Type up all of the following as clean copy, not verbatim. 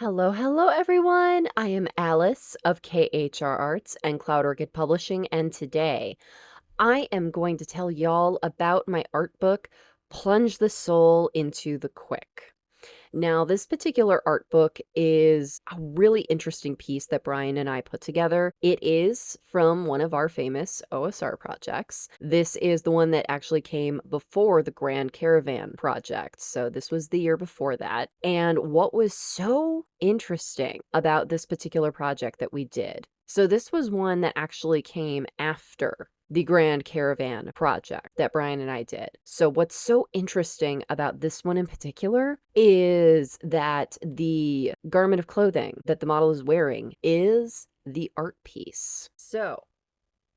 Hello, everyone. I am Alice of KHR Arts and Cloud Orchid Publishing, and today I am going to tell y'all about my art book, Plunge the Soul Into the Quick. Now, this particular art book is a really interesting piece that Bryan and I put together. It is from one of our famous OSR projects. This is the one that actually came before the Grand Caravan project. So this was the year before that. And what was so interesting about this particular project that we did, so this was one that actually came after the Grand Caravan project that Bryan and I did. So what's so interesting about this one in particular is that the garment of clothing that the model is wearing is the art piece. So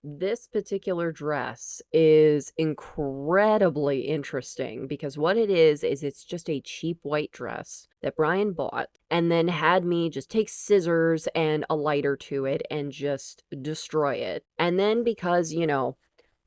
this particular dress is incredibly interesting because what it is it's just a cheap white dress that Bryan bought and then had me just take scissors and a lighter to it and just destroy it. And then because,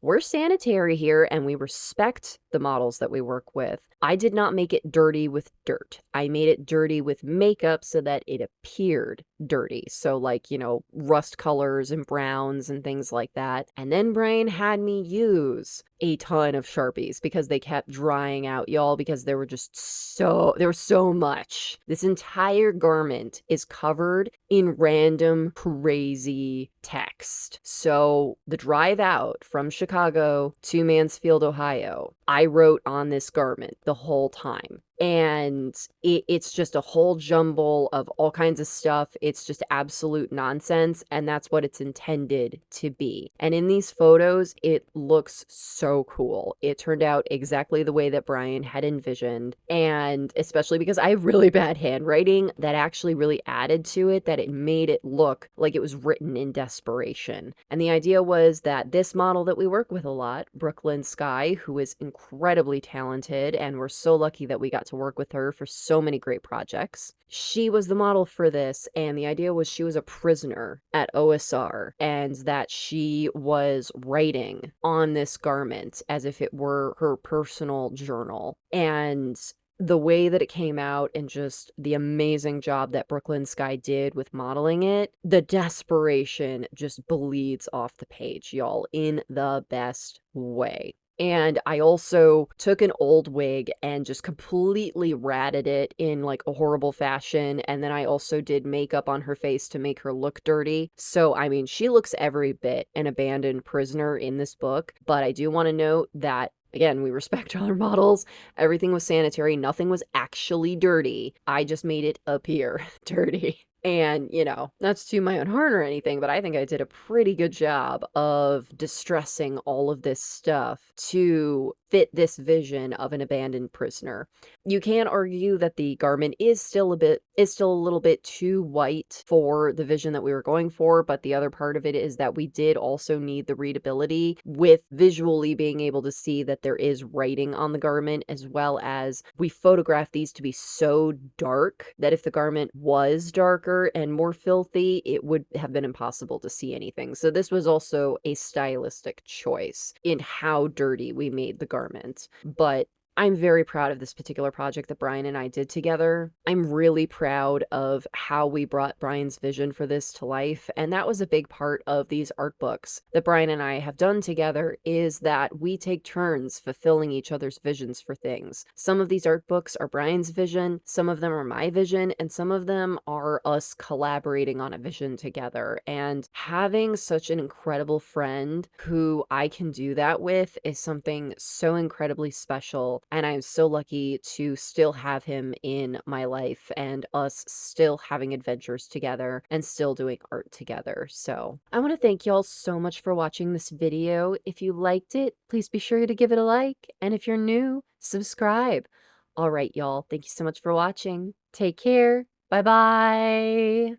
we're sanitary here and we respect the models that we work with, I did not make it dirty with dirt. I made it dirty with makeup so that it appeared dirty. So like, rust colors and browns and things like that. And then Bryan had me use a ton of Sharpies because they kept drying out, y'all, because there was so much. This entire garment is covered in random crazy text. So the drive out from Chicago to Mansfield, Ohio, I wrote on this garment the whole time. And it's just a whole jumble of all kinds of stuff. It's just absolute nonsense, and that's what it's intended to be. And in these photos, it looks so cool. It turned out exactly the way that Bryan had envisioned, and especially because I have really bad handwriting, that actually really added to it, that it made it look like it was written in desperation. And the idea was that this model that we work with a lot, Brooklyn Sky, who is incredibly talented, and we're so lucky that we got to work with her for so many great projects. She was the model for this, and the idea was she was a prisoner at OSR and that she was writing on this garment as if it were her personal journal. And the way that it came out and just the amazing job that Brooklyn Sky did with modeling it, the desperation just bleeds off the page, y'all, in the best way. And I also took an old wig and just completely ratted it in like a horrible fashion. And then I also did makeup on her face to make her look dirty. So, I mean, she looks every bit an abandoned prisoner in this book. But I do want to note that, again, we respect all our models. Everything was sanitary. Nothing was actually dirty. I just made it appear dirty. And, not to toot my own horn or anything, but I think I did a pretty good job of distressing all of this stuff to fit this vision of an abandoned prisoner. You can argue that the garment is still a little bit too white for the vision that we were going for, but the other part of it is that we did also need the readability with visually being able to see that there is writing on the garment, as well as we photographed these to be so dark that if the garment was darker and more filthy, it would have been impossible to see anything. So this was also a stylistic choice in how dirty we made the garment. But I'm very proud of this particular project that Bryan and I did together. I'm really proud of how we brought Bryan's vision for this to life, and that was a big part of these art books that Bryan and I have done together, is that we take turns fulfilling each other's visions for things. Some of these art books are Bryan's vision, some of them are my vision, and some of them are us collaborating on a vision together. And having such an incredible friend who I can do that with is something so incredibly special. And I'm so lucky to still have him in my life and us still having adventures together and still doing art together. So I want to thank y'all so much for watching this video. If you liked it, please be sure to give it a like. And if you're new, subscribe. All right, y'all. Thank you so much for watching. Take care. Bye-bye.